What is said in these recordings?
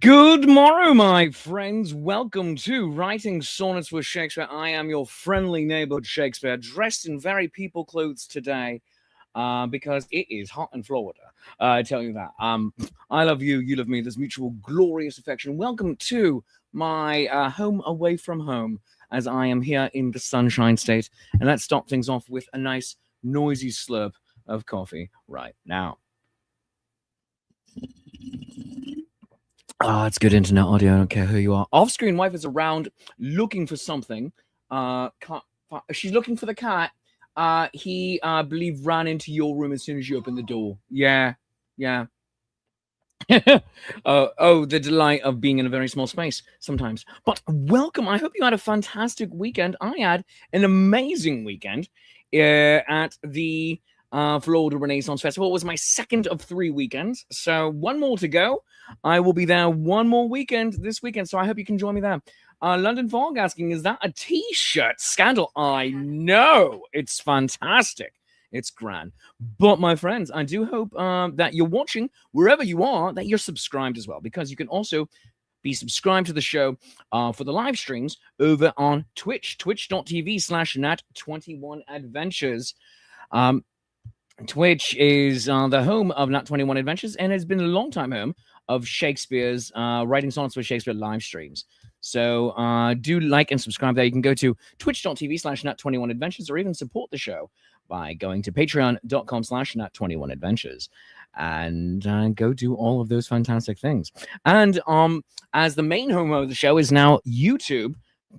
Good morrow, my friends. Welcome to Writing Sonnets with Shakespeare. I am your friendly neighborhood Shakespeare, dressed in very people clothes today because it is hot in Florida. I tell you that. I love you, you love me. There's mutual glorious affection. Welcome to my home away from home as I am here in the Sunshine State. And let's start things off with a nice, noisy slurp of coffee right now. It's good internet audio. I don't care who you are. Off-screen wife is around looking for something. She's looking for the cat. He, I believe, ran into your room as soon as you opened the door. Yeah. The delight of being in a very small space sometimes. But welcome. I hope you had a fantastic weekend. I had an amazing weekend at the Florida Renaissance Festival. It was my second of 3 weekends. So one more to go. I will be there one more weekend this weekend. So I hope you can join me there. London Fog asking, is that a t-shirt? Scandal. I know. It's fantastic. It's grand. But my friends, I do hope that you're watching wherever you are, that you're subscribed as well, because you can also be subscribed to the show for the live streams over on Twitch, twitch.tv/Nat21Adventures. Twitch is the home of Nat21 Adventures and has been a long time home of Shakespeare's Writing Sonnets with Shakespeare live streams. So do like and subscribe there. You can go to twitch.tv/Nat21Adventures or even support the show by going to patreon.com/Nat21Adventures and go do all of those fantastic things. And as the main home of the show is now YouTube,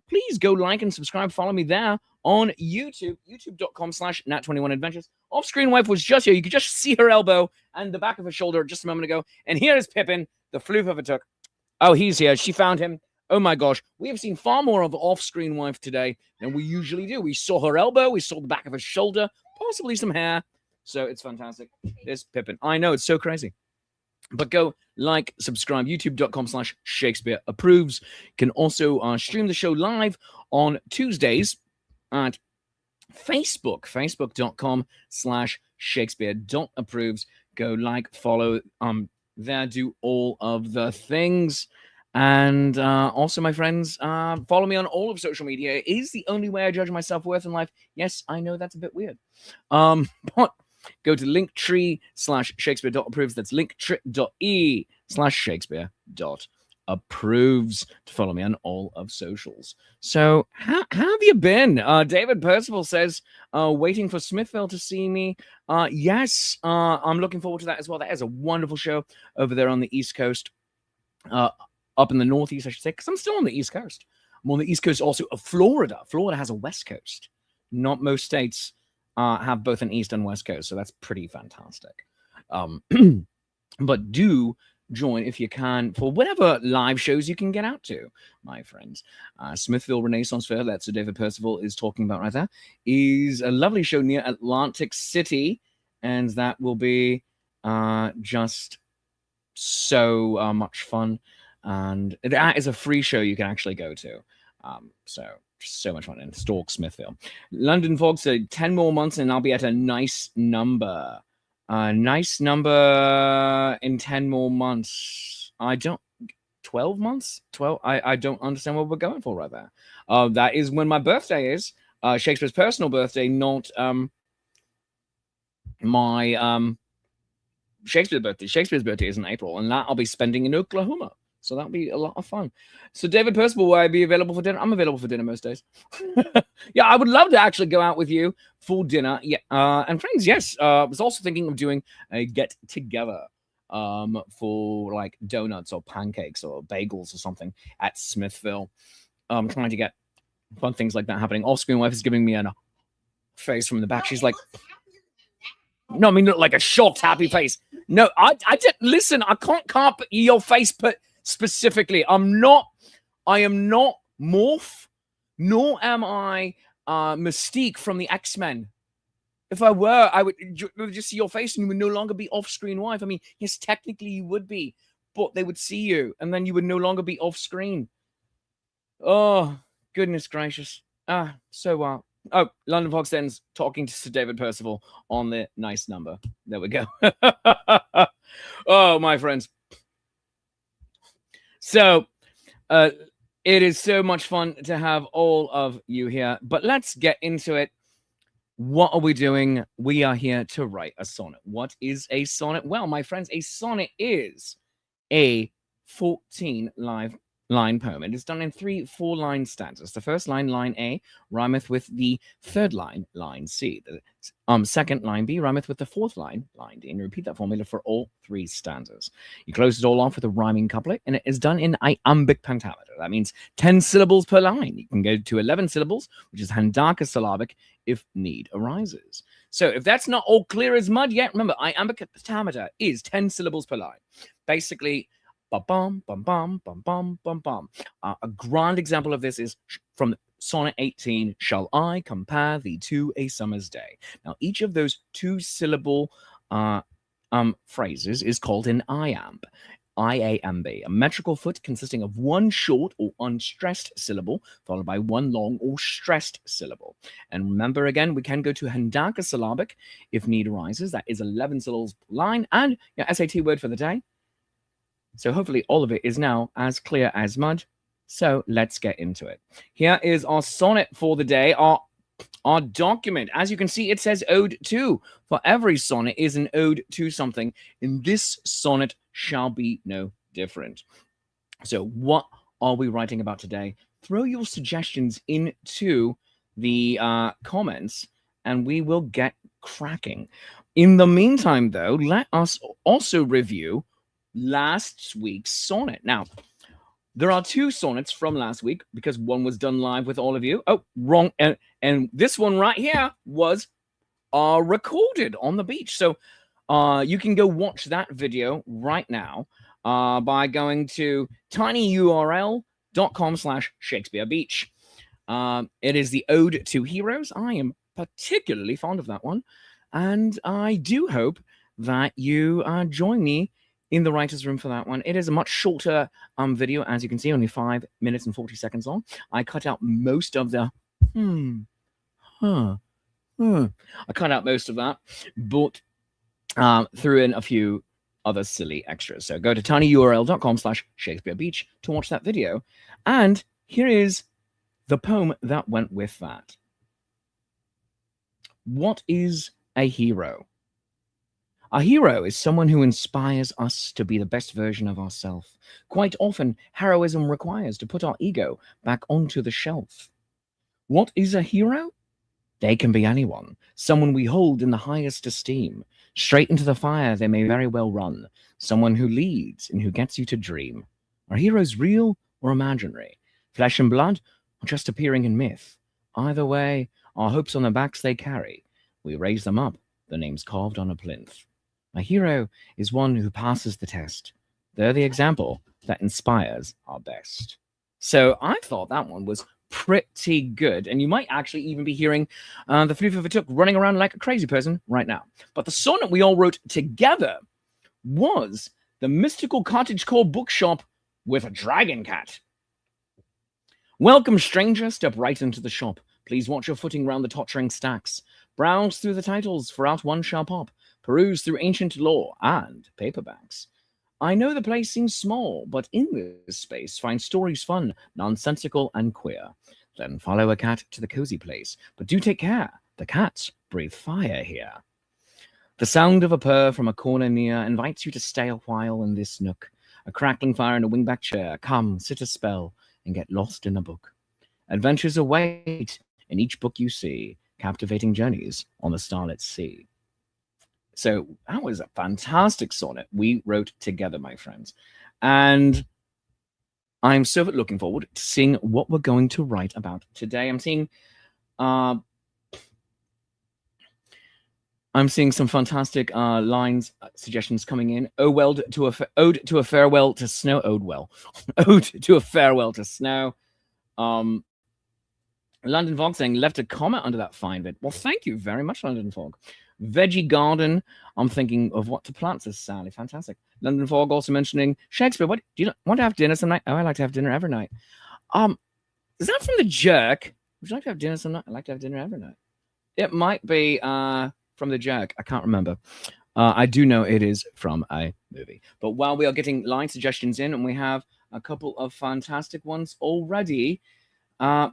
please go like and subscribe. Follow me there on YouTube, youtube.com/Nat21Adventures. Off-screen wife was just here. You could just see her elbow and the back of her shoulder just a moment ago. And here is Pippin, the floof of a took. Oh, he's here. She found him. Oh my gosh. We have seen far more of off-screen wife today than we usually do. We saw her elbow. We saw the back of her shoulder, possibly some hair. So it's fantastic. There's Pippin. I know, it's so crazy. But go like, subscribe, youtube.com/Shakespeare approves. You can also stream the show live on Tuesdays at Facebook, facebook.com/Shakespeare.approves. Go like, follow there, do all of the things. And also, my friends, follow me on all of social media. It is the only way I judge my self-worth in life. Yes, I know that's a bit weird. But go to linktree/Shakespeare.approves. That's linktree.e/Shakespeare.approves to follow me on all of socials. So how have you been? David Percival says, waiting for Smithville to see me. Yes, I'm looking forward to that as well. That is a wonderful show over there on the East Coast. Up in the Northeast, I should say, because I'm still on the East Coast. I'm on the East Coast also of Florida. Florida has a West Coast. Not most states have both an East and West Coast, so that's pretty fantastic. But do join if you can for whatever live shows you can get out to, my friends. Smithville Renaissance Fair, that's what David Percival is talking about right there, is a lovely show near Atlantic City, and that will be just so much fun. And that is a free show you can actually go to. So much fun in Stalk, Smithville. London Fog said 10 more months and I'll be at a nice number. Nice number in 10 more months. 12 months? 12? I don't understand what we're going for right there. That is when my birthday is. Shakespeare's personal birthday, not my Shakespeare's birthday. Shakespeare's birthday is in April, and that I'll be spending in Oklahoma. So that'll be a lot of fun. So David Percival, will I be available for dinner? I'm available for dinner most days. Yeah, I would love to actually go out with you for dinner. Yeah, and friends, yes. I was also thinking of doing a get-together for like donuts or pancakes or bagels or something at Smithville. I'm trying to get fun things like that happening. Off-screen wife is giving me a face from the back. She's like, no, I mean, not like a shocked, happy face. No, I didn't listen. I can't your face, but specifically, I am not Morph, nor am I Mystique from the X-Men. If I were, I would just see your face and you would no longer be off-screen wife. I mean, yes, technically you would be, but they would see you and then you would no longer be off-screen. Oh, goodness gracious. So oh, London Fox then's talking to Sir David Percival on the nice number. There we go. Oh, my friends. So uh, it is so much fun to have all of you here. But let's get into it. What are we doing? We are here to write a sonnet. What is a sonnet? Well, my friends, a sonnet is a 14 line poem. It is done in 3 4-line stanzas. The first line, line A, rhymeth with the third line, line C. The second line B rhymeth with the fourth line, line D. And you repeat that formula for all 3 stanzas. You close it all off with a rhyming couplet, and it is done in iambic pentameter. That means 10 syllables per line. You can go to 11 syllables, which is handakasyllabic, if need arises. So if that's not all clear as mud yet, remember, iambic pentameter is 10 syllables per line. Basically, bum bum bum bum bum bum bum bum. A grand example of this is from Sonnet 18, Shall I compare thee to a summer's day? Now, each of those 2-syllable phrases is called an iamb. IAMB, a metrical foot consisting of 1 short or unstressed syllable, followed by 1 long or stressed syllable. And remember, again, we can go to handakasyllabic if need arises. That is 11 syllables per line, and your SAT word for the day. So hopefully all of it is now as clear as mud. So let's get into it. Here is our sonnet for the day, our document. As you can see, it says ode to. For every sonnet is an ode to something, and this sonnet shall be no different. So what are we writing about today? Throw your suggestions into the comments, and we will get cracking. In the meantime, though, let us also review last week's sonnet. Now, there are 2 sonnets from last week because one was done live with all of you. Oh, wrong. And this one right here was recorded on the beach. So you can go watch that video right now by going to tinyurl.com/Shakespeare Beach. It is the Ode to Heroes. I am particularly fond of that one. And I do hope that you join me in the writer's room for that one. It is a much shorter video, as you can see, only 5 minutes and 40 seconds long. I cut out most of the I cut out most of that, but threw in a few other silly extras. So go to tinyurl.com/Shakespeare Beach to watch that video. And here is the poem that went with that. What is a hero? A hero is someone who inspires us to be the best version of ourselves. Quite often, heroism requires to put our ego back onto the shelf. What is a hero? They can be anyone, someone we hold in the highest esteem. Straight into the fire they may very well run, someone who leads and who gets you to dream. Are heroes real or imaginary? Flesh and blood, or just appearing in myth? Either way, our hopes on the backs they carry. We raise them up, their names carved on a plinth. A hero is one who passes the test. They're the example that inspires our best. So I thought that one was pretty good. And you might actually even be hearing the floof of a took running around like a crazy person right now. But the sonnet we all wrote together was The Mystical Cottagecore Bookshop with a Dragon Cat. Welcome, stranger, step right into the shop. Please watch your footing round the tottering stacks. Browse through the titles, for out one shall pop. Peruse through ancient lore and paperbacks. I know the place seems small, but in this space find stories fun, nonsensical, and queer. Then follow a cat to the cozy place, but do take care, the cats breathe fire here. The sound of a purr from a corner near invites you to stay a while in this nook. A crackling fire and a wingback chair, come, sit a spell, and get lost in a book. Adventures await in each book you see, captivating journeys on the starlit sea. So that was a fantastic sonnet we wrote together, my friends. And I'm so looking forward to seeing what we're going to write about today. I'm seeing some fantastic lines, suggestions coming in. Ode to a farewell to snow. Ode to a farewell to snow. London Fog saying, left a comment under that fine bit. Well, thank you very much, London Fog. Veggie garden. I'm thinking of what to plant, says Sally. Fantastic. London Fog also mentioning Shakespeare. What do you want to have dinner some night? Oh, I like to have dinner every night. Is that from The Jerk? Would you like to have dinner some night? I like to have dinner every night. It might be from The Jerk. I can't remember. I do know it is from a movie. But while we are getting line suggestions in, and we have a couple of fantastic ones already.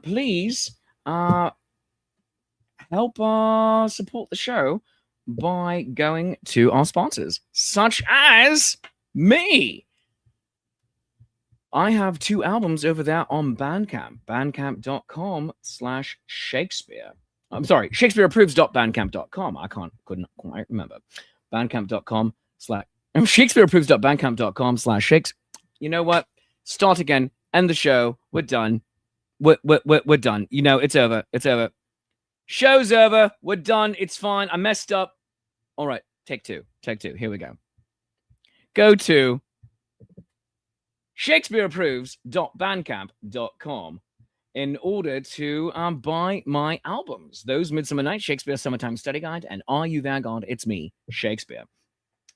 Please help support the show by going to our sponsors, such as me. I have 2 albums over there on Bandcamp, bandcamp.com/Shakespeare. I'm sorry, shakespeareapproves.bandcamp.com. I couldn't quite remember. Bandcamp.com/ shakespeareapproves.bandcamp.com/shakes. You know what? Start again. End the show. We're done. We're done. You know, it's over. It's over. Show's over. We're done. It's fine. I messed up. All right. Take two. Take two. Here we go. Go to shakespeareapproves.bandcamp.com in order to buy my albums. Those Midsummer Nights, Shakespeare Summertime Study Guide, and Are You There, God? It's Me, Shakespeare.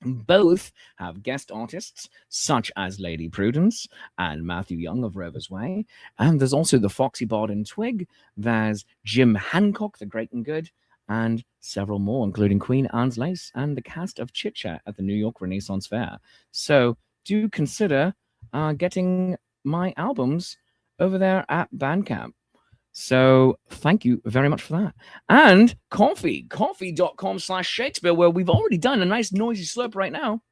Both have guest artists such as Lady Prudence and Matthew Young of Rover's Way. And there's also the Foxy Bard and Twig. There's Jim Hancock, the Great and Good, and several more, including Queen Anne's Lace and the cast of Chit Chat at the New York Renaissance Fair. So do consider getting my albums over there at Bandcamp. So thank you very much for that. And coffee.com/Shakespeare, where we've already done a nice noisy slurp right now.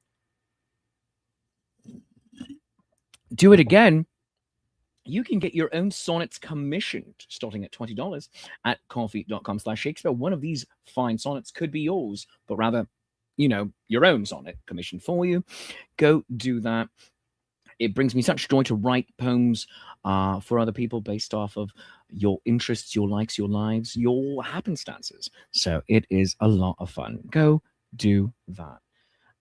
Do it again. You can get your own sonnets commissioned starting at $20 at coffee.com/Shakespeare. One of these fine sonnets could be yours, but rather, your own sonnet commissioned for you. Go do that. It brings me such joy to write poems for other people based off of your interests, your likes, your lives, your happenstances. So it is a lot of fun. Go do that.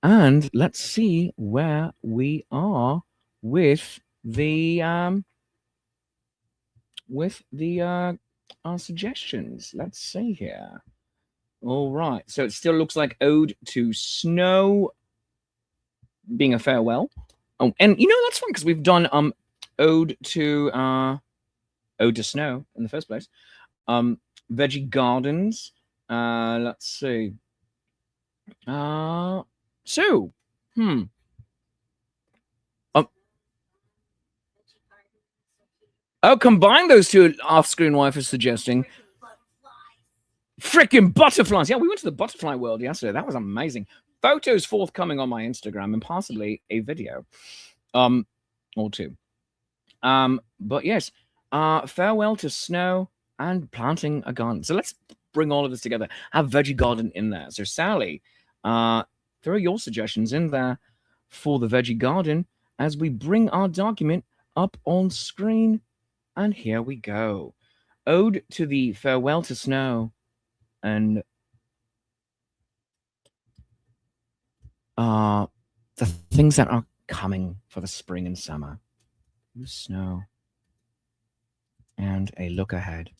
And let's see where we are with the suggestions. Let's see here. All right. So it still looks like Ode to Snow being a farewell. Oh, and that's fun because we've done Ode to Snow in the first place. Veggie Gardens. Let's see. Oh, combine those two off-screen wife is suggesting. Freaking butterflies. Yeah, we went to the butterfly world yesterday. That was amazing. Photos forthcoming on my Instagram and possibly a video or two. But yes, farewell to snow and planting a garden. So let's bring all of this together. Have Veggie Garden in there. So Sally, throw your suggestions in there for the Veggie Garden as we bring our document up on screen. And here we go. Ode to the farewell to snow and the things that are coming for the spring and summer. Snow and a look ahead.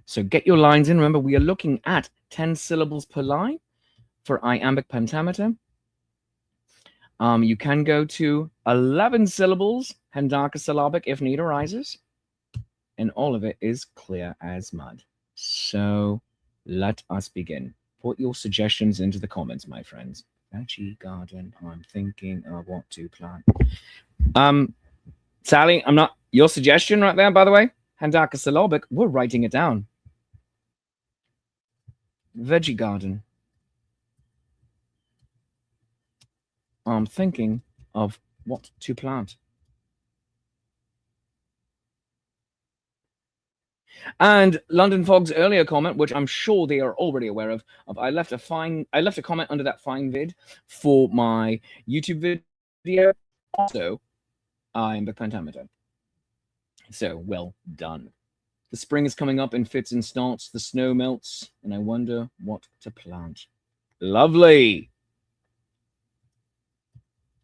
So get your lines in. Remember, we are looking at 10 syllables per line for iambic pentameter. You can go to 11 syllables, hendacasyllabic if need arises. And all of it is clear as mud. So let us begin. Put your suggestions into the comments, my friends. Veggie garden, I'm thinking of what to plant. Sally, I'm not... Your suggestion right there, by the way, hendacasyllabic, we're writing it down. Veggie garden. I'm thinking of what to plant. And London Fog's earlier comment, which I'm sure they are already aware of, I left a comment under that fine vid for my YouTube video. Also, iambic pentameter. So well done. The spring is coming up in fits and starts. The snow melts, and I wonder what to plant. Lovely.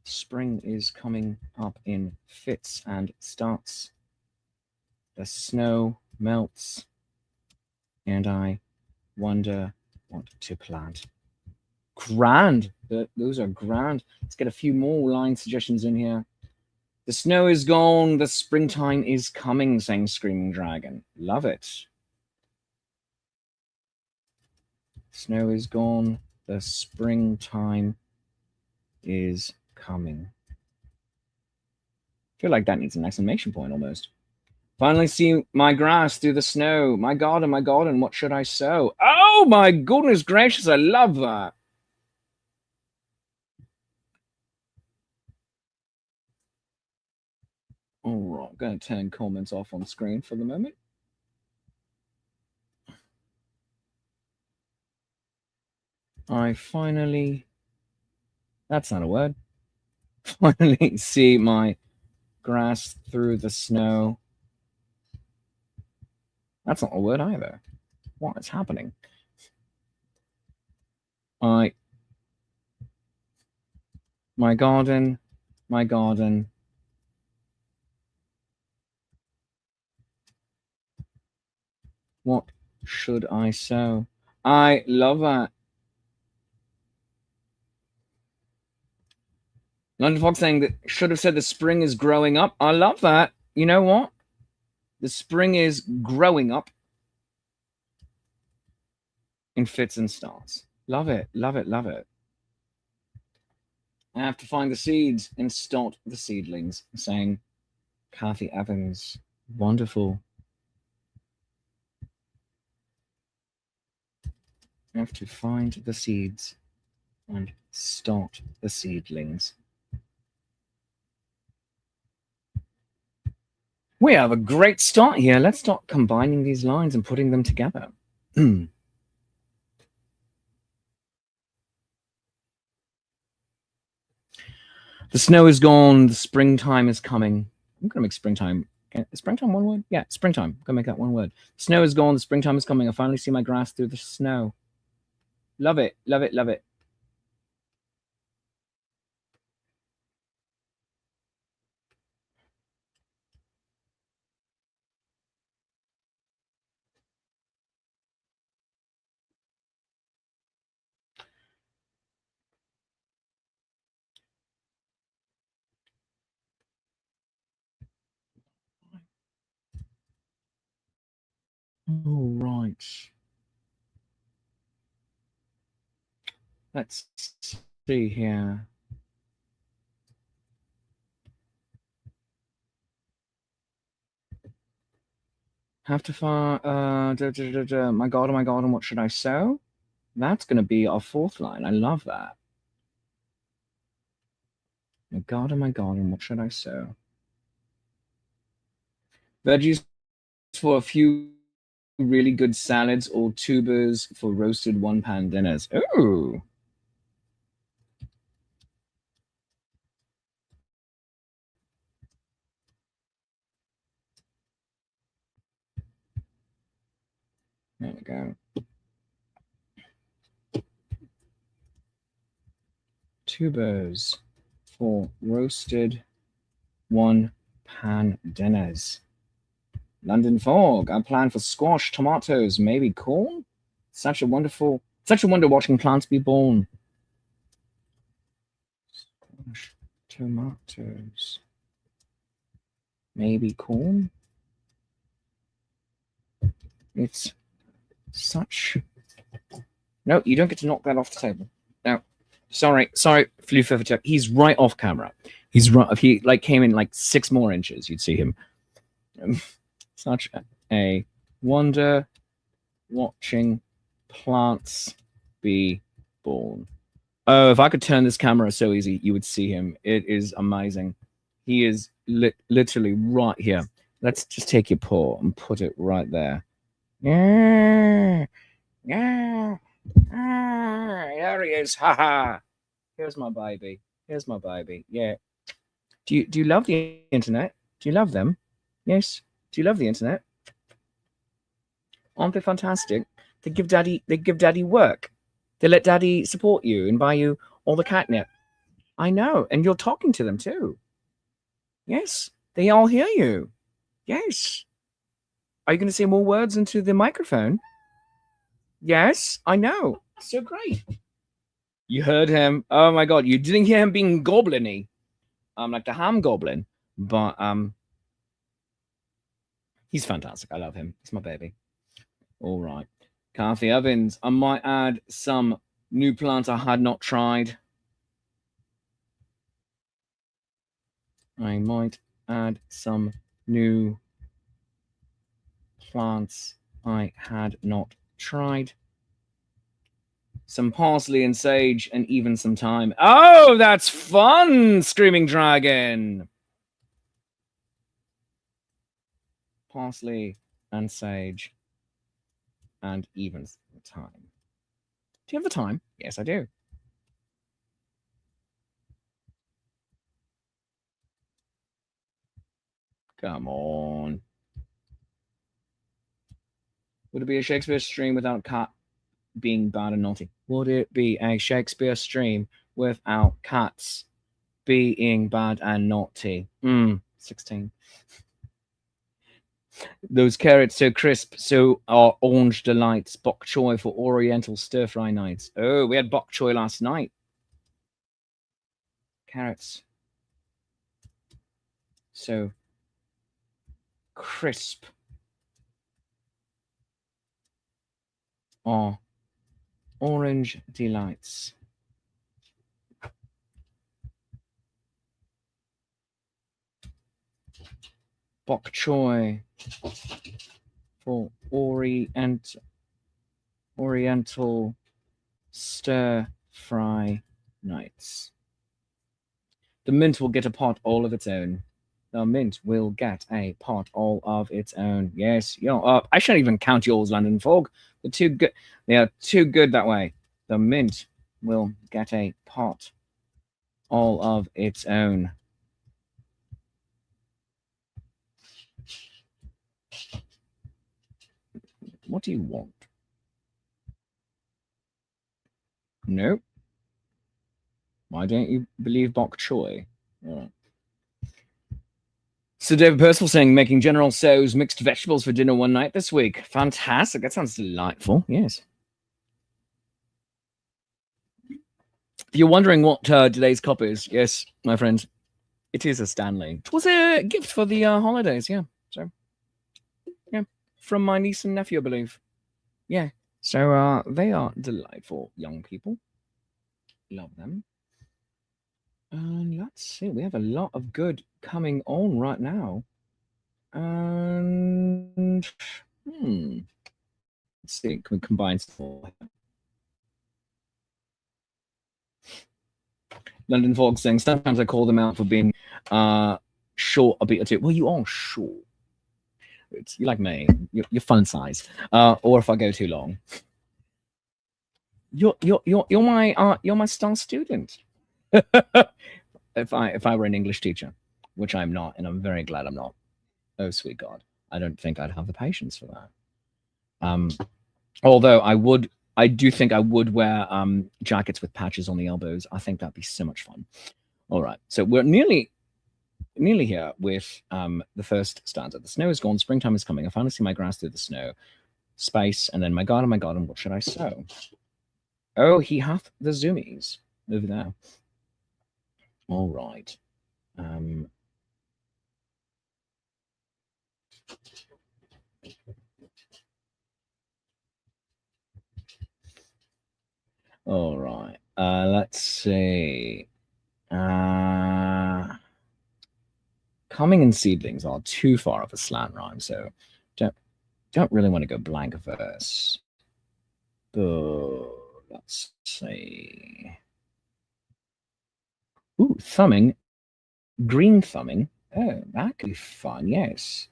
Spring is coming up in fits and starts. The snow melts, and I wonder what to plant. Grand. Those are grand. Let's get a few more line suggestions in here. The snow is gone. The springtime is coming, sang Screaming Dragon. Love it. Snow is gone. The springtime is coming. I feel like that needs an exclamation point almost. Finally see my grass through the snow. My garden, what should I sow? Oh my goodness gracious, I love that. All right, I'm going to turn comments off on screen for the moment. I finally, that's not a word, finally see my grass through the snow. That's not a word either. What is happening? My garden, what should I sow? I love that. London Fox saying that should have said the spring is growing up. I love that. You know what? The spring is growing up in fits and starts. Love it, love it, love it. I have to find the seeds and start the seedlings, saying Kathy Evans. Wonderful. I have to find the seeds and start the seedlings. We have a great start here. Let's start combining these lines and putting them together. The snow is gone. The springtime is coming. I'm going to make springtime. Is springtime one word? Yeah, springtime. I'm going to make that one word. The snow is gone. The springtime is coming. I finally see my grass through the snow. Love it, love it, love it. All right. Let's see here. Have to find my garden, what should I sow? That's going to be our fourth line. I love that. My garden, what should I sow? Veggies for a few really good salads or tubers for roasted one-pan dinners. Ooh. There we go. Tubers for roasted one-pan dinners. London Fog. I plan for squash, tomatoes, maybe corn. Such a wonder watching plants be born. Squash, tomatoes, maybe corn. It's such. No, you don't get to knock that off the table. No, sorry, Flew Fiffer. He's right off camera. He's right. If he came in 6 more inches, you'd see him. Such a wonder watching plants be born. Oh, if I could turn this camera so easy, you would see him. It is amazing. He is literally right here. Let's just take your paw and put it right there. Yeah. There he is. Ha ha. Here's my baby. Yeah. Do you love the internet? Do you love them? Yes. Do you love the internet? Aren't they fantastic? They give daddy work. They let daddy support you and buy you all the catnip. I know. And you're talking to them too. Yes. They all hear you. Yes. Are you going to say more words into the microphone? Yes, I know. So great. You heard him. Oh my god, you didn't hear him being goblin-y. Like the ham goblin. But he's fantastic. I love him. He's my baby. All right. Kathy Evans. I might add some new plants I had not tried. I might add some new plants I had not tried. Some parsley and sage and even some thyme. Oh, that's fun, Screaming Dragon. Parsley and sage and even thyme. Do you have the time? Yes, I do. Come on. Would it be a Shakespeare stream without cat being bad and naughty? Would it be a Shakespeare stream without cats being bad and naughty? 16. Those carrots so crisp, so are orange delights. Bok choy for Oriental stir fry nights. Oh, we had bok choy last night. Carrots. So crisp. Are orange delights. Bok choy for Oriental stir fry nights. The mint will get a pot all of its own. The mint will get a pot all of its own. Yes, I shouldn't even count yours, London Fog. They're too good. They are too good that way. The mint will get a pot all of its own. What do you want? Nope. Why don't you believe bok choy? Yeah. So David Percival saying making General Tso's mixed vegetables for dinner one night this week. Fantastic. That sounds delightful. Yes. If you're wondering what today's cup is, yes, my friends, it is a Stanley. It was a gift for the holidays, yeah. So, yeah, from my niece and nephew, I believe. Yeah. So they are delightful young people. Love them. And let's see, we have a lot of good coming on right now. And let's see, can we combine stuff? London Fog saying sometimes I call them out for being short a bit or two. Well, you are short. You're like me. You're fun size. Or if I go too long. You're my star student. if I were an English teacher, which I'm not, and I'm very glad I'm not. Oh sweet God, I don't think I'd have the patience for that. Although I do think I would wear jackets with patches on the elbows. I think that'd be so much fun. All right, so we're nearly here with the first stanza. The snow is gone, springtime is coming. I finally see my grass through the snow. Space, and then my garden, what should I sow? Oh, he hath the zoomies over there. All right. All right. Let's see. Coming and seedlings are too far of a slant rhyme, so don't really want to go blank verse. But let's see. Ooh, thumbing, green thumbing. Oh, that could be fun. Yes.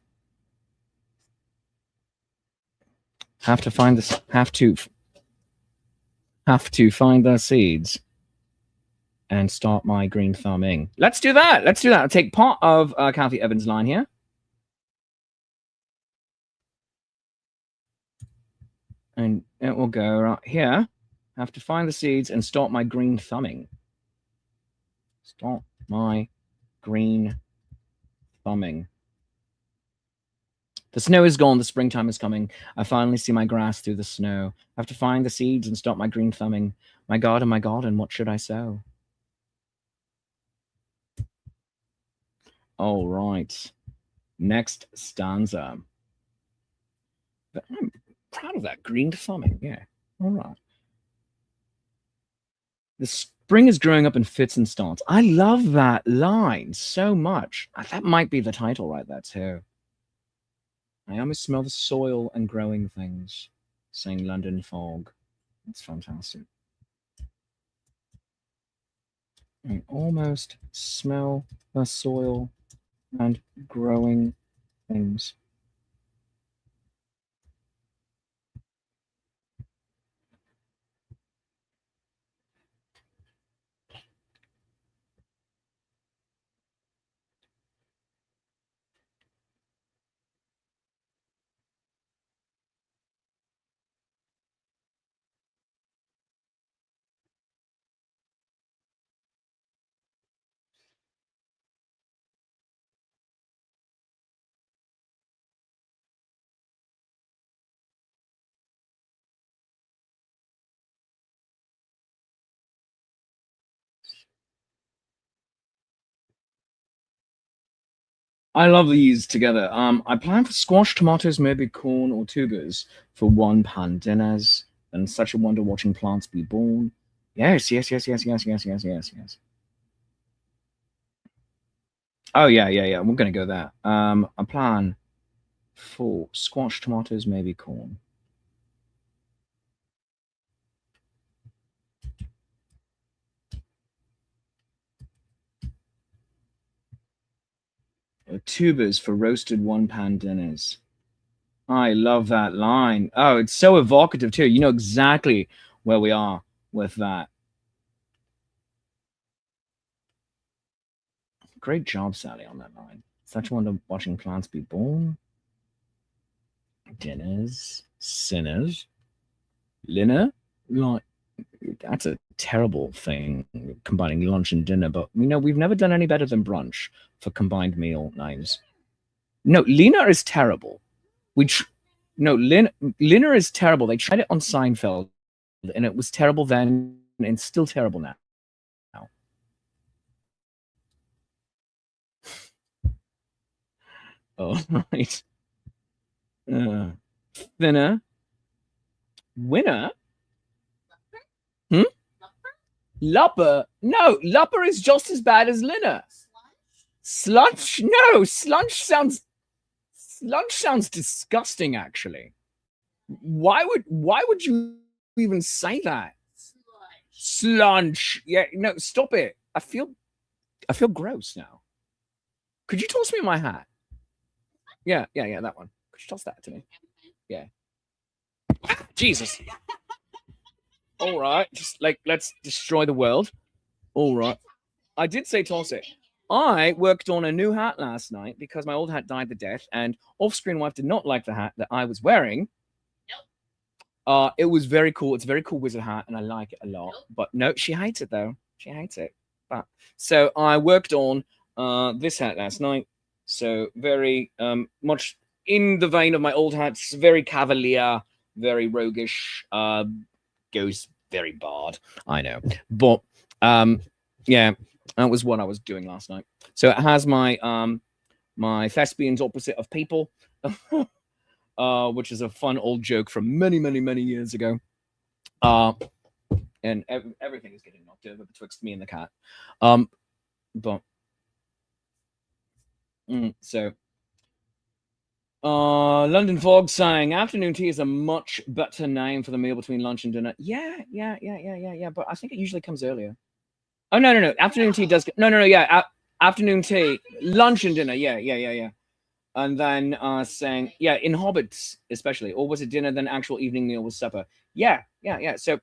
Have to find this. Have to find the seeds and start my green thumbing. Let's do that. I'll take part of Kathy Evans' line here. And it will go right here. Have to find the seeds and start my green thumbing. Start my green thumbing. The snow is gone. The springtime is coming. I finally see my grass through the snow. I have to find the seeds and start my green thumbing. My garden, what should I sow? All right. Next stanza. But I'm proud of that green thumbing. Yeah. All right. Spring is growing up in fits and starts. I love that line so much. That might be the title right there too. I almost smell the soil and growing things, saying London fog. That's fantastic. I almost smell the soil and growing things. I love these together. I plan for squash, tomatoes, maybe corn or tubers for one pan dinners. And such a wonder watching plants be born. Yes, yes, yes, yes, yes, yes, yes, yes, yes. Oh yeah, yeah, yeah. We're gonna go there. A plan for squash, tomatoes, maybe corn. Tubers for roasted one pan dinners. I love that line. Oh, it's so evocative too. You know exactly where we are with that. Great job, Sally, on that line. Such wonder watching plants be born. Dinners, sinners, dinner. Like that's a terrible thing combining lunch and dinner. But you know we've never done any better than brunch for combined meal names. No, Lena is terrible. We tr- no Lena is terrible. They tried it on Seinfeld, and it was terrible then, and still terrible now. Oh, right. Uh, thinner winner. Hmm? Lupper. No, Lupper is just as bad as Lina. Slunch? No, slunch sounds disgusting actually. Why would you even say that? Slunch. Yeah, no, stop it. I feel gross now. Could you toss me my hat? Yeah, yeah, yeah, that one. Could you toss that to me? Yeah. Jesus. All right. Just like let's destroy the world. All right. I did say toss it. I worked on a new hat last night because my old hat died the death, and off-screen wife did not like the hat that I was wearing. It was very cool. It's a very cool wizard hat, and I like it a lot. But no, she hates it though. She hates it. But so I worked on this hat last night. So very much in the vein of my old hats, very cavalier, very roguish. Goes very bard. I know, but yeah, that was what I was doing last night. So it has my thespians opposite of people. Which is a fun old joke from many, many, many years ago. Uh, and everything is getting knocked over betwixt me and the cat. Um, but so London Fog saying afternoon tea is a much better name for the meal between lunch and dinner. Yeah, yeah, yeah, yeah, yeah, yeah. But I think it usually comes earlier. Oh no, no, no. Afternoon tea does. No, no, no. Yeah, afternoon tea, lunch and dinner. Yeah, yeah, yeah, yeah. And then saying, yeah, in Hobbits especially, or was it dinner then actual evening meal was supper? Yeah, yeah, yeah. So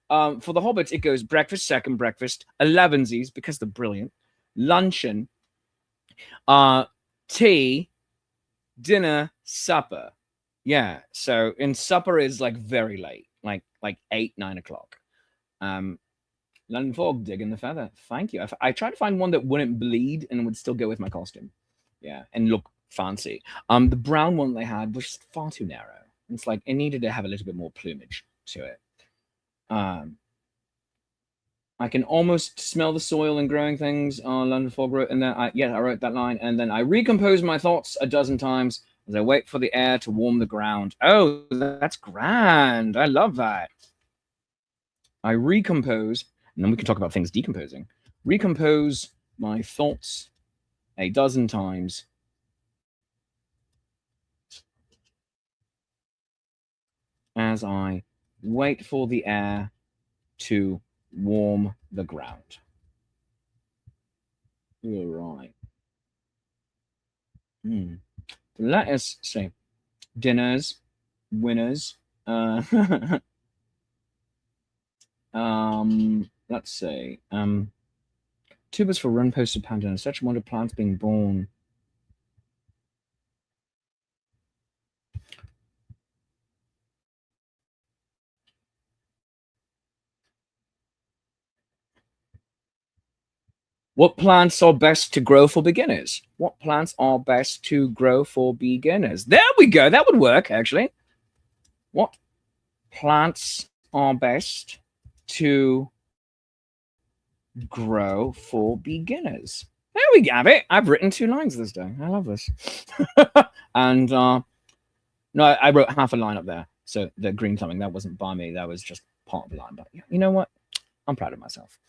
for the Hobbits, it goes breakfast, second breakfast, elevensies because they're brilliant, luncheon, uh, tea, dinner, supper. Yeah. So in supper is like very late, like 8, 9 o'clock. Um, London Fog digging the feather. Thank you. I tried to find one that wouldn't bleed and would still go with my costume. Yeah, and look fancy. The brown one they had was just far too narrow. It's like it needed to have a little bit more plumage to it. Um, I can almost smell the soil and growing things. London Fog wrote, and then I wrote that line, and then I recompose my thoughts a dozen times as I wait for the air to warm the ground. Oh, that's grand. I love that. I recompose And then we can talk about things decomposing. Recompose my thoughts a dozen times as I wait for the air to warm the ground. All right. Let us say dinners, winners. Let's say tubers for run posted pandanus. Such wonder plants being born. What plants are best to grow for beginners? What plants are best to grow for beginners? There we go. That would work, actually. What plants are best to grow for beginners? There we have it. I've written 2 lines this day. I love this. And no, I wrote half a line up there. So the green thumbing, that wasn't by me. That was just part of the line. But you know what? I'm proud of myself.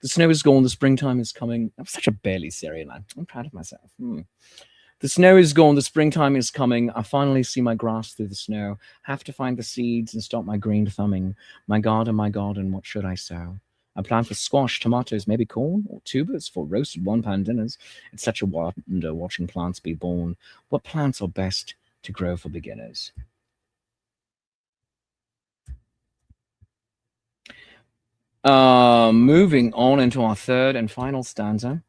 The snow is gone. The springtime is coming. I'm such a barely serious man. I'm proud of myself. The snow is gone. The springtime is coming. I finally see my grass through the snow. Have to find the seeds and stop my green thumbing. My garden, what should I sow? I plan for squash, tomatoes, maybe corn or tubers for roasted one-pan dinners. It's such a wonder watching plants be born. What plants are best to grow for beginners? Moving on into our third and final stanza.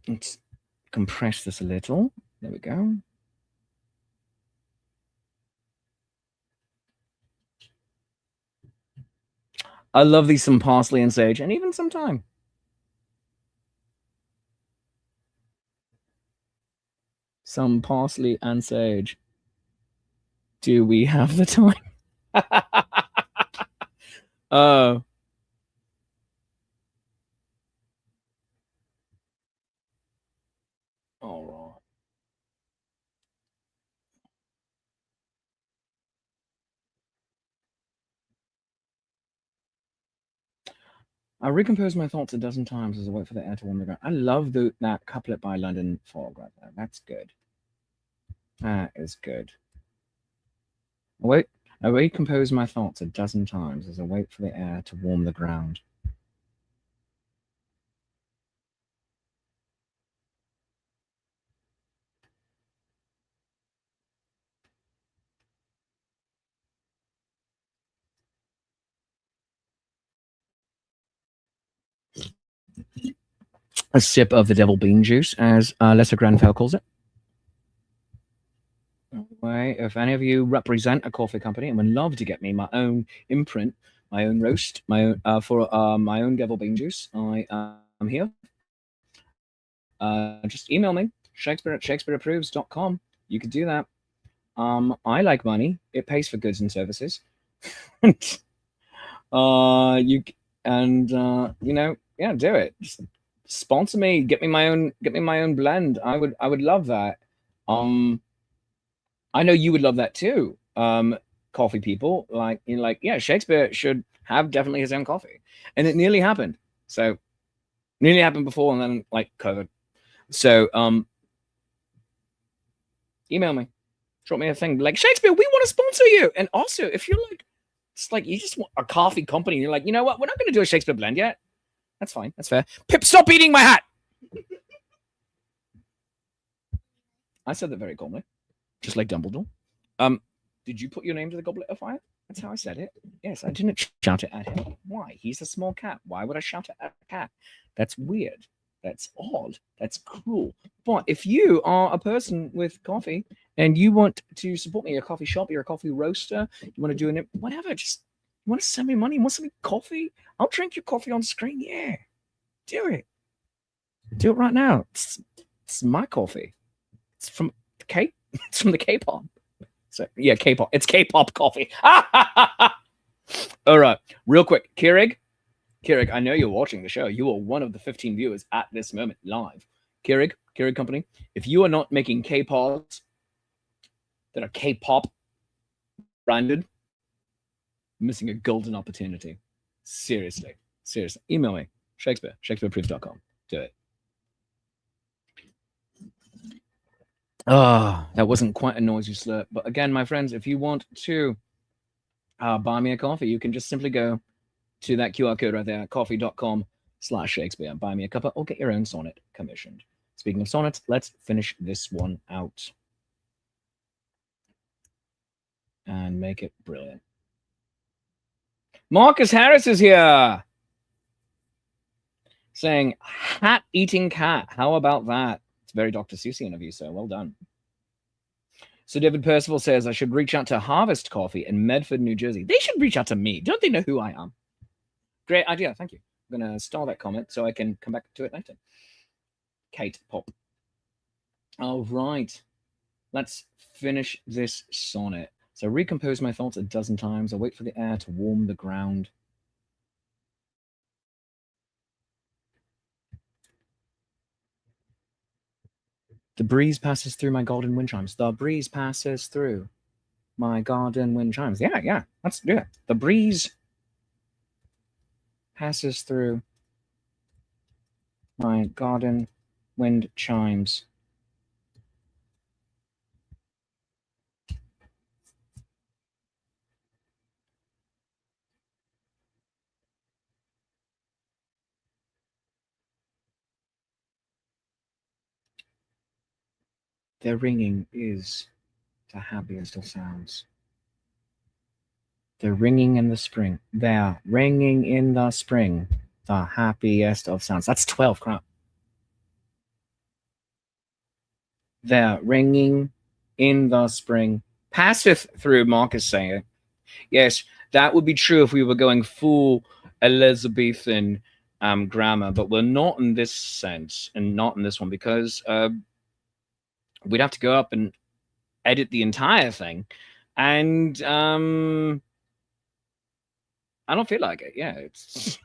Let's compress this a little. There we go. I love these, some parsley and sage, and even some thyme. Some parsley and sage. Do we have the time? Oh. All right. I recompose my thoughts a dozen times as I wait for the air to warm the ground. I love that couplet by London Fog right there. That's good. That is good. I recompose my thoughts a dozen times as I wait for the air to warm the ground. A sip of the devil bean juice, as Lesser Grenfell calls it. Anyway, if any of you represent a coffee company and would love to get me my own imprint, my own roast, my own for my own devil bean juice, I am here. Just email me, Shakespeare@shakespeareapproves.com. You could do that. I like money. It pays for goods and services. You know, yeah, do it. Just sponsor me. Get me my own blend. I would love that. I know you would love that too. Coffee people, yeah, Shakespeare should have definitely his own coffee, and it nearly happened. So, nearly happened before, and then like COVID. So, email me, drop me a thing, like Shakespeare, we want to sponsor you. And also, if you're like, it's like you just want a coffee company, and you're like, you know what, we're not going to do a Shakespeare blend yet. That's fine. That's fair. Pip, stop eating my hat. I said that very calmly, just like Dumbledore. Did you put your name to the goblet of fire? That's how I said it. Yes, I didn't shout it at him. Why? He's a small cat. Why would I shout it at a cat? That's weird. That's odd. That's cruel. But if you are a person with coffee and you want to support me, a coffee shop, you're a coffee roaster, you want to do it, whatever, just you want to send me money, you want some coffee? I'll drink your coffee on screen. Yeah, do it. Do it right now. It's my coffee. It's from the K. It's from the K-pop. So yeah, K-pop. It's K-pop coffee. All right, real quick, Keurig, I know you're watching the show. You are one of the 15 viewers at this moment live. Keurig Company. If you are not making K-pops that are K-pop branded, Missing a golden opportunity. Seriously. Seriously. Email me, Shakespeare, shakespeareproof.com. Do it. Ah, that wasn't quite a noisy slurp. But again, my friends, if you want to buy me a coffee, you can just simply go to that QR code right there, coffee.com/Shakespeare. Buy me a cuppa or get your own sonnet commissioned. Speaking of sonnets, let's finish this one out and make it brilliant. Marcus Harris is here saying, hat eating cat. How about that? It's very Dr. Seussian of you, sir. Well done. So David Percival says, I should reach out to Harvest Coffee in Medford, New Jersey. They should reach out to me. Don't they know who I am? Great idea. Thank you. I'm going to star that comment so I can come back to it later. Kate Pop. All right. Let's finish this sonnet. So recompose my thoughts a dozen times. I wait for the air to warm the ground. The breeze passes through my golden wind chimes. The breeze passes through my garden wind chimes. Yeah. Let's do it. The breeze passes through my garden wind chimes. Their ringing is the happiest of sounds. They're ringing in the spring. They're ringing in the spring, the happiest of sounds. That's 12, crap. They're ringing in the spring. Passeth through, Marcus saying. Yes, that would be true if we were going full Elizabethan grammar, but we're not in this sense and not in this one because we'd have to go up and edit the entire thing. And I don't feel like it. Yeah, it's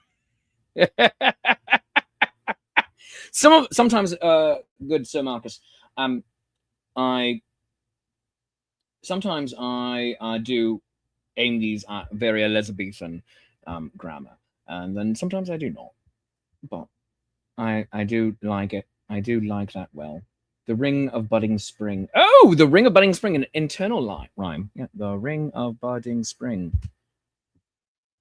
sometimes good Sir Marcus. I sometimes I do aim these at very Elizabethan grammar, and then sometimes I do not. But I do like it. I do like that well. The ring of budding spring. Oh, the ring of budding spring, an internal rhyme. Yeah, the ring of budding spring.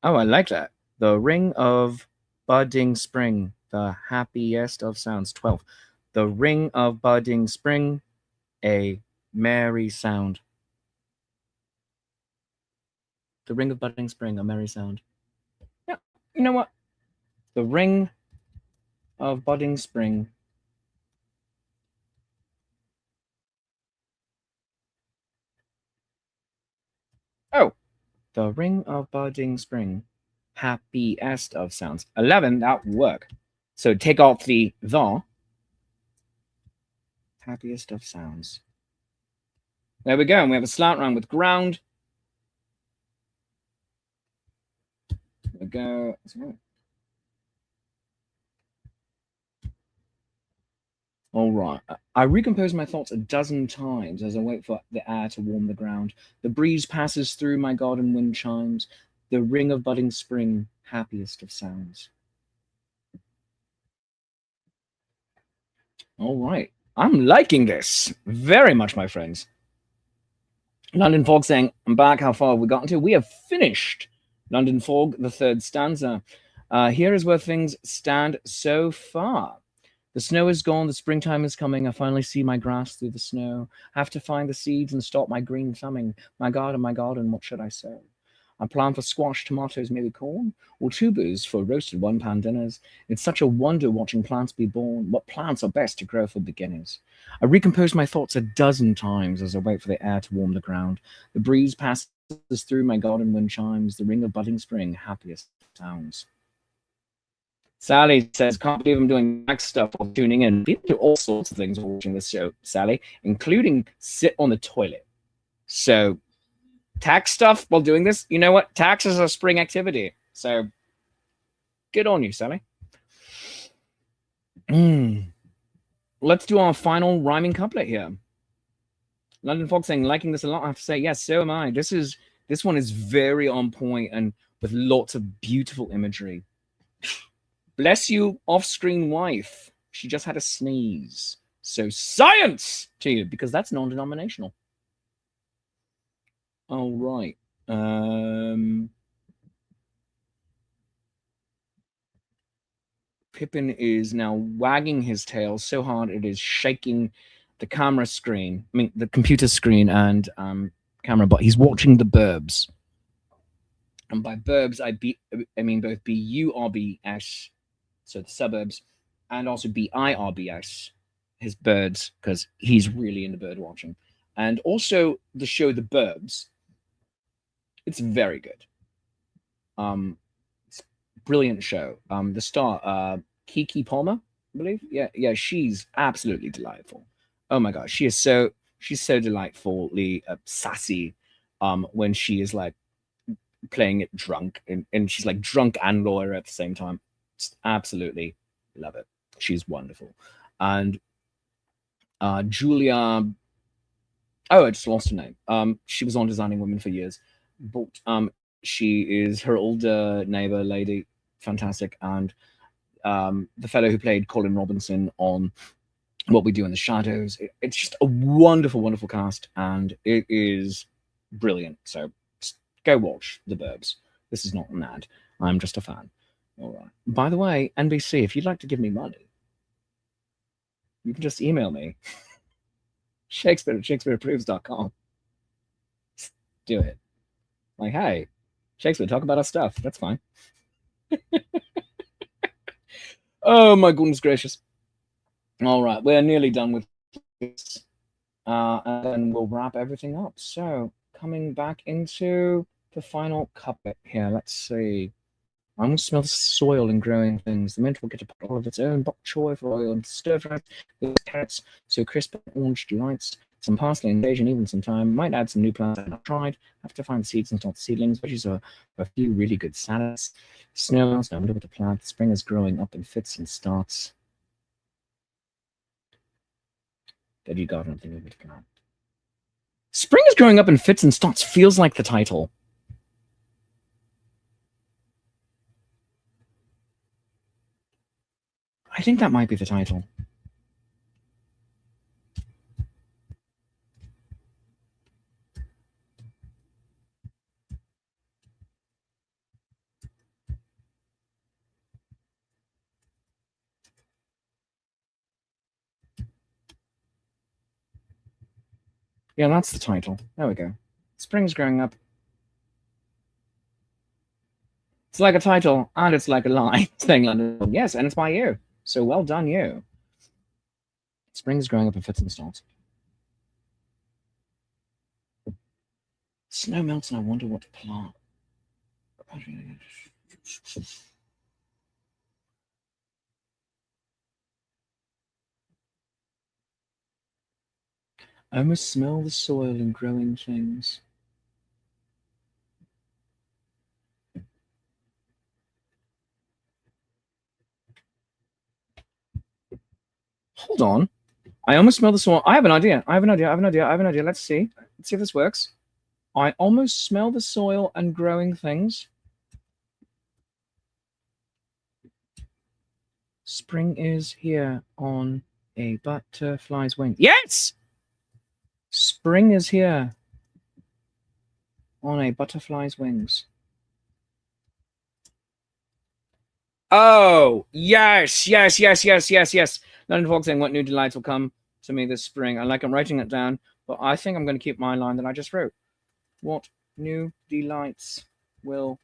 Oh, I like that. The ring of budding spring, the happiest of sounds. 12. The ring of budding spring, a merry sound. The ring of budding spring, a merry sound. Yeah, you know what? The ring of budding spring. Oh, the ring of budding spring, happiest of sounds. 11, that would work. So take off the happiest of sounds. There we go. And we have a slant rhyme with ground. There we go. All right. I recompose my thoughts a dozen times as I wait for the air to warm the ground. The breeze passes through my garden wind chimes. The ring of budding spring, happiest of sounds. All right. I'm liking this very much, my friends. London Fog saying, I'm back. How far have we gotten to? We have finished London Fog, the third stanza. Here is where things stand so far. The snow is gone, the springtime is coming. I finally see my grass through the snow. Have to find the seeds and stop my green thumbing. My garden, what should I sow? I plan for squash, tomatoes, maybe corn, or tubers for roasted one-pan dinners. It's such a wonder watching plants be born. What plants are best to grow for beginners? I recompose my thoughts a dozen times as I wait for the air to warm the ground. The breeze passes through my garden wind chimes. The ring of budding spring, happiest sounds. Sally says, can't believe I'm doing back stuff while tuning in. People do all sorts of things while watching this show, Sally, including sit on the toilet. So, tax stuff while doing this, you know what? Tax is a spring activity. So, good on you, Sally. Let's do our final rhyming couplet here. London Fox saying, liking this a lot. I have to say, yes, so am I. This This one is very on point and with lots of beautiful imagery. Bless you, off-screen wife. She just had a sneeze. So science to you, because that's non-denominational. All right. Pippin is now wagging his tail so hard it is shaking the camera screen. I mean, the computer screen and camera, but he's watching the Burbs. And by Burbs, I mean both BURBS, so the suburbs, and also BIRBS, his birds, because he's really into bird watching. And also the show The Burbs. It's very good. It's a brilliant show. The star, Kiki Palmer, I believe. Yeah, she's absolutely delightful. Oh my gosh, she's so delightfully sassy. When she is like playing it drunk, and she's like drunk and lawyer at the same time. Just absolutely love it. She's wonderful. And Julia, oh, I just lost her name. She was on Designing Women for years, but she is her older neighbor lady, fantastic. And the fellow who played Colin Robinson on What We Do in the Shadows. It's just a wonderful, wonderful cast, and it is brilliant. So go watch The Burbs. This is not an ad. I'm just a fan. All right. By the way, NBC, if you'd like to give me money, you can just email me. Shakespeare at ShakespeareApproves.com. Do it. Like, hey, Shakespeare, talk about our stuff. That's fine. Oh, my goodness gracious. All right, we're nearly done with this. And then we'll wrap everything up. So, coming back into the final couplet here. Let's see. I almost smell the soil and growing things. The mint will get a bottle of its own bok choy for oil and stir fry with carrots, so crisp and orange delights. Some parsley and sage and even some thyme. Might add some new plants I've not tried. Have to find the seeds and start the seedlings. Veggies are a few really good salads. Snow melts down with the plant. Spring is growing up in fits and starts. Veggie garden of the new plant. Spring is growing up in fits and starts feels like the title. I think that might be the title. Yeah, that's the title. There we go. Spring's growing up. It's like a title, and it's like a line saying London. Yes, and it's by you. So well done, you. Spring's growing up in fits and starts. Snow melts, and I wonder what plant. I must smell the soil and growing things. Hold on. I almost smell the soil. I have an idea. Let's see. Let's see if this works. I almost smell the soil and growing things. Spring is here on a butterfly's wing. Yes! Spring is here on a butterfly's wings. Oh, yes. London Fog saying, what new delights will come to me this spring? I'm writing it down, but I think I'm going to keep my line that I just wrote. What new delights will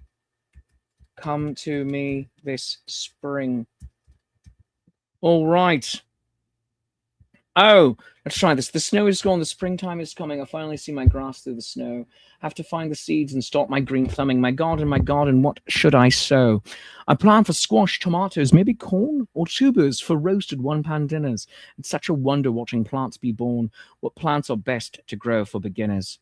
come to me this spring? All right. Oh, let's try this. The snow is gone. The springtime is coming. I finally see my grass through the snow. Have to find the seeds and stop my green thumbing. My garden, what should I sow? I plan for squash, tomatoes, maybe corn or tubers for roasted one-pan dinners. It's such a wonder watching plants be born. What plants are best to grow for beginners?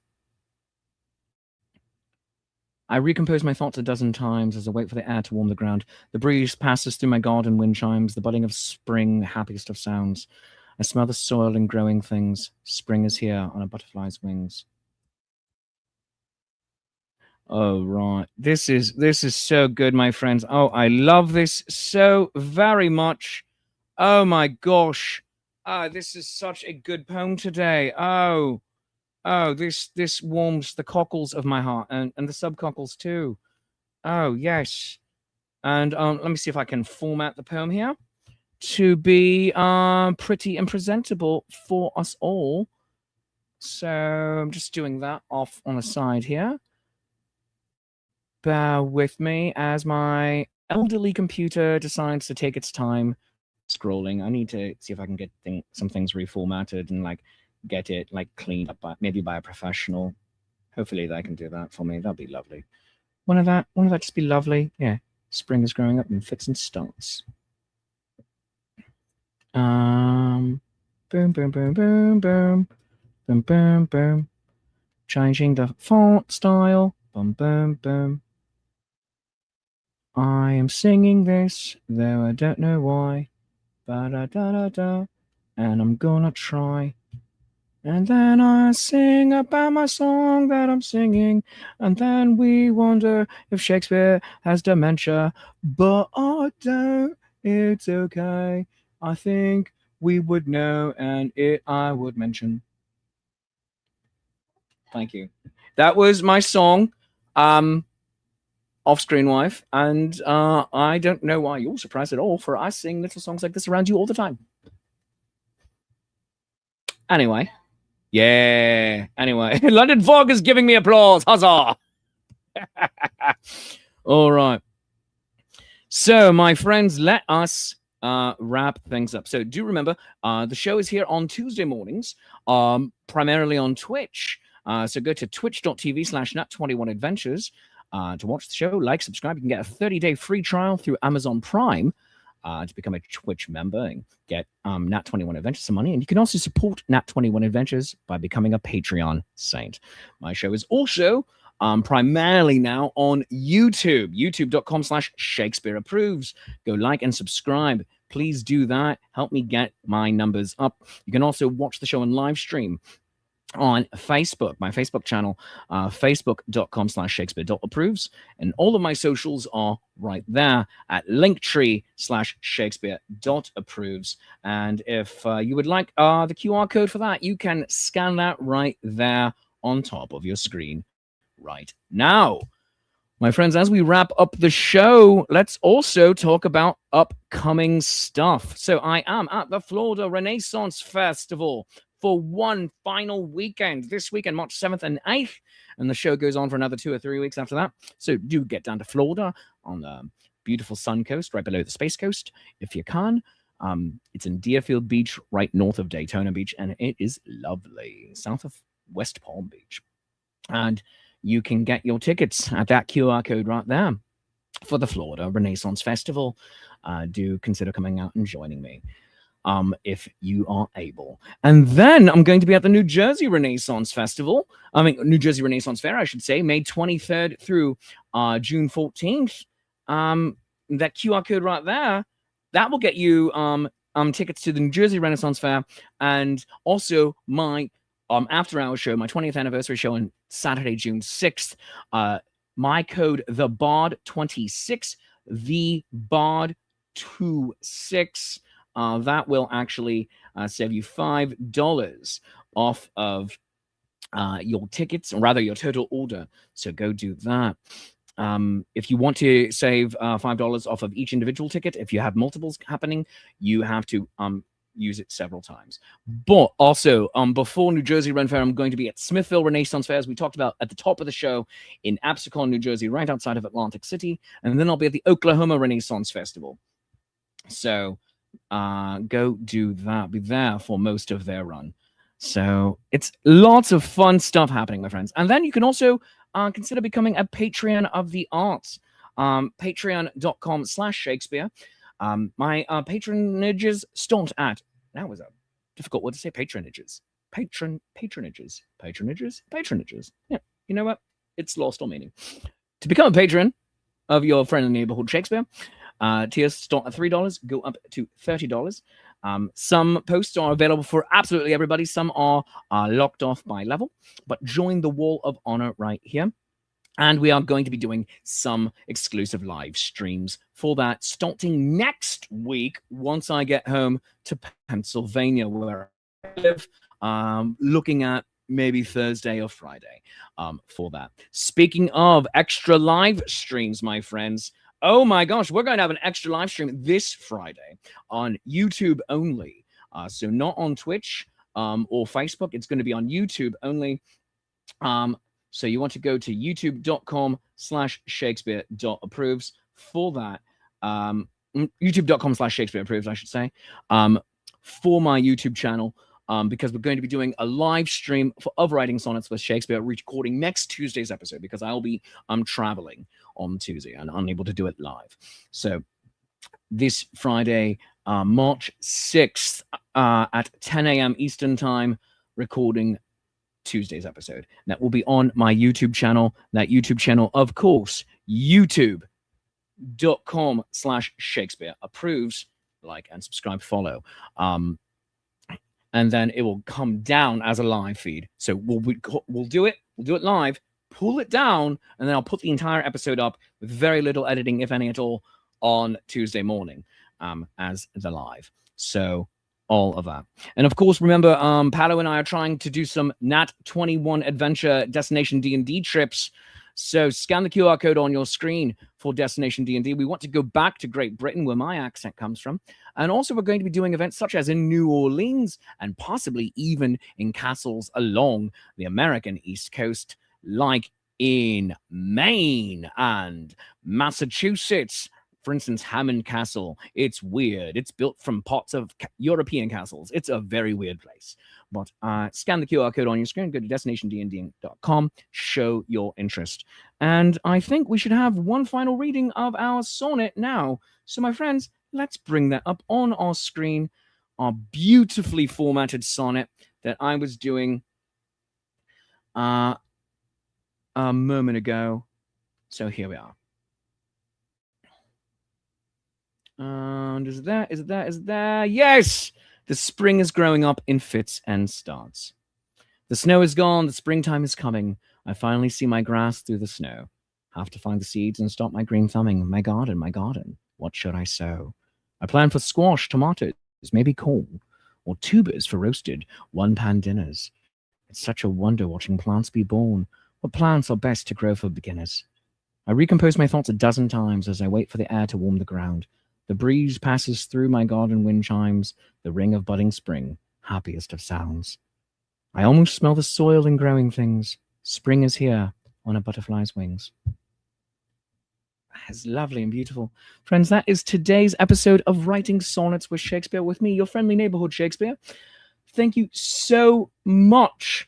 I recompose my thoughts a dozen times as I wait for the air to warm the ground. The breeze passes through my garden wind chimes, the budding of spring, happiest of sounds. I smell the soil and growing things. Spring is here on a butterfly's wings. Oh right, this is so good, my friends. Oh, I love this so very much. Oh my gosh, this is such a good poem today. Oh, this warms the cockles of my heart and the subcockles too. Oh yes, and let me see if I can format the poem here to be pretty and presentable for us all. So I'm just doing that off on the side here. Bear with me as my elderly computer decides to take its time scrolling. I need to see if I can get some things reformatted and like get it like cleaned up maybe by a professional. Hopefully they can do that for me. That'd be lovely. Wouldn't that just be lovely? Yeah. Spring is growing up in fits and starts. Boom, boom, boom, boom, boom, boom, boom, boom. Changing the font style. Boom, boom, boom. I am singing this, though I don't know why. Ba-da-da-da-da. And I'm gonna try. And then I sing about my song that I'm singing. And then we wonder if Shakespeare has dementia. But I don't. It's okay. I think we would know, and I would mention. Thank you. That was my song. Off-screen wife, and I don't know why you're surprised at all, for I sing little songs like this around you all the time. Anyway, yeah. Anyway, London Fog is giving me applause. Huzzah! All right. So, my friends, let us wrap things up. So, do remember, the show is here on Tuesday mornings, primarily on Twitch. So, go to twitch.tv/nat21adventures. To watch the show, like, subscribe. You can get a 30-day free trial through Amazon Prime to become a Twitch member and get Nat21 Adventures some money. And you can also support Nat21 Adventures by becoming a Patreon saint. My show is also primarily now on YouTube, youtube.com/Shakespeare approves. Go like and subscribe. Please do that. Help me get my numbers up. You can also watch the show on live stream on Facebook, my Facebook channel, facebook.com/Shakespeare.approves. And all of my socials are right there at linktree/Shakespeare.approves. And if you would like the QR code for that, you can scan that right there on top of your screen right now. My friends, as we wrap up the show, let's also talk about upcoming stuff. So I am at the Florida Renaissance Festival for one final weekend, this weekend, March 7th and 8th. And the show goes on for another 2 or 3 weeks after that. So do get down to Florida on the beautiful Sun Coast, right below the Space Coast, if you can. It's in Deerfield Beach, right north of Daytona Beach, and it is lovely, south of West Palm Beach. And you can get your tickets at that QR code right there for the Florida Renaissance Festival. Do consider coming out and joining me. If you are able. And then I'm going to be at the New Jersey Renaissance Festival. New Jersey Renaissance Fair, I should say, May 23rd through June 14th. That QR code right there, that will get you tickets to the New Jersey Renaissance Fair, and also my after-hours show, my 20th anniversary show on Saturday, June 6th. My code, the Bard 26, the Bard 26. That will actually save you $5 off of your tickets, or rather your total order. So go do that. If you want to save $5 off of each individual ticket, if you have multiples happening, you have to use it several times. But also, before New Jersey Ren Fair, I'm going to be at Smithville Renaissance Fair, as we talked about at the top of the show, in Absecon, New Jersey, right outside of Atlantic City. And then I'll be at the Oklahoma Renaissance Festival. So go do that. Be there for most of their run. So it's lots of fun stuff happening, my friends. And then you can also consider becoming a Patreon of the arts. Patreon.com/Shakespeare. My patronages start at, that was a difficult word to say, patronages. Patronages. Yeah, you know what? It's lost all meaning. To become a patron of your friendly neighborhood Shakespeare, tiers start at $3, go up to $30. Some posts are available for absolutely everybody. Some are locked off by level, but join the wall of honor right here. And we are going to be doing some exclusive live streams for that starting next week once I get home to Pennsylvania, where I live, looking at maybe Thursday or Friday for that. Speaking of extra live streams, my friends, oh my gosh, we're going to have an extra live stream this Friday on YouTube only. So not on Twitch or Facebook. It's going to be on YouTube only. So you want to go to youtube.com/Shakespeare.approves for that. YouTube.com/Shakespeare.approves, I should say, for my YouTube channel. Because we're going to be doing a live stream of writing sonnets with Shakespeare, recording next Tuesday's episode, because I'll be traveling on Tuesday and unable to do it live. So this Friday, March 6th at 10 a.m. Eastern Time, recording Tuesday's episode. That will be on my YouTube channel. That YouTube channel, of course, youtube.com/Shakespeare approves, like and subscribe, follow. And then it will come down as a live feed. So we'll do it live, pull it down, and then I'll put the entire episode up with very little editing, if any at all, on Tuesday morning as the live. So all of that. And of course, remember, Paolo and I are trying to do some Nat 21 Adventure Destination D&D trips. So scan the QR code on your screen for Destination D&D. We want to go back to Great Britain, where my accent comes from. And also, we're going to be doing events such as in New Orleans and possibly even in castles along the American East Coast, like in Maine and Massachusetts. For instance, Hammond Castle. It's weird. It's built from parts of European castles. It's a very weird place. But scan the QR code on your screen, go to destinationdnd.com, show your interest. And I think we should have one final reading of our sonnet now. So, my friends, let's bring that up on our screen, our beautifully formatted sonnet that I was doing a moment ago. So here we are. And is it there? Yes! The spring is growing up in fits and starts. The snow is gone, the springtime is coming. I finally see my grass through the snow. Have to find the seeds and stop my green thumbing. My garden, what should I sow? I plan for squash, tomatoes, maybe corn, or tubers for roasted one-pan dinners. It's such a wonder watching plants be born. What plants are best to grow for beginners? I recompose my thoughts a dozen times as I wait for the air to warm the ground. The breeze passes through my garden wind chimes, the ring of budding spring, happiest of sounds. I almost smell the soil and growing things. Spring is here on a butterfly's wings. That's lovely and beautiful. Friends, that is today's episode of Writing Sonnets with Shakespeare, with me, your friendly neighborhood Shakespeare. Thank you so much.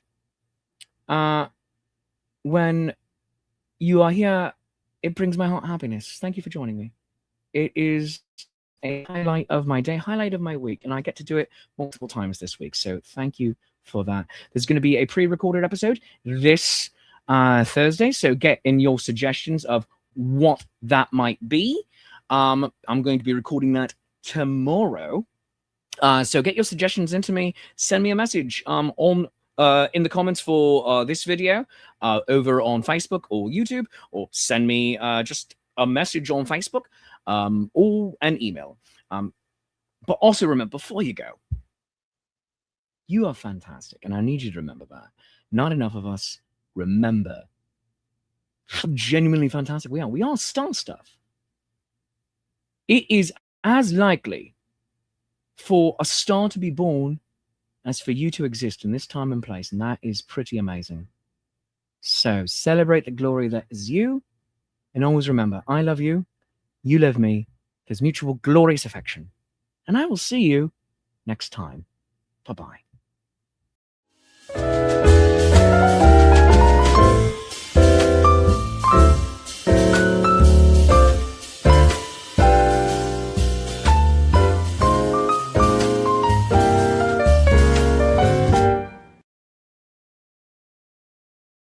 When you are here, it brings my heart happiness. Thank you for joining me. It is a highlight of my day, highlight of my week, and I get to do it multiple times this week. So thank you for that. There's going to be a pre-recorded episode this Thursday, so get in your suggestions of what that might be. I'm going to be recording that tomorrow. So get your suggestions into me. Send me a message in the comments for this video over on Facebook or YouTube, or send me just a message on Facebook or an email. But also remember, before you go, you are fantastic, and I need you to remember that. Not enough of us remember how genuinely fantastic we are. We are star stuff. It is as likely for a star to be born as for you to exist in this time and place, and that is pretty amazing. So celebrate the glory that is you, and always remember, I love you, you love me, there's mutual glorious affection, and I will see you next time. Bye-bye.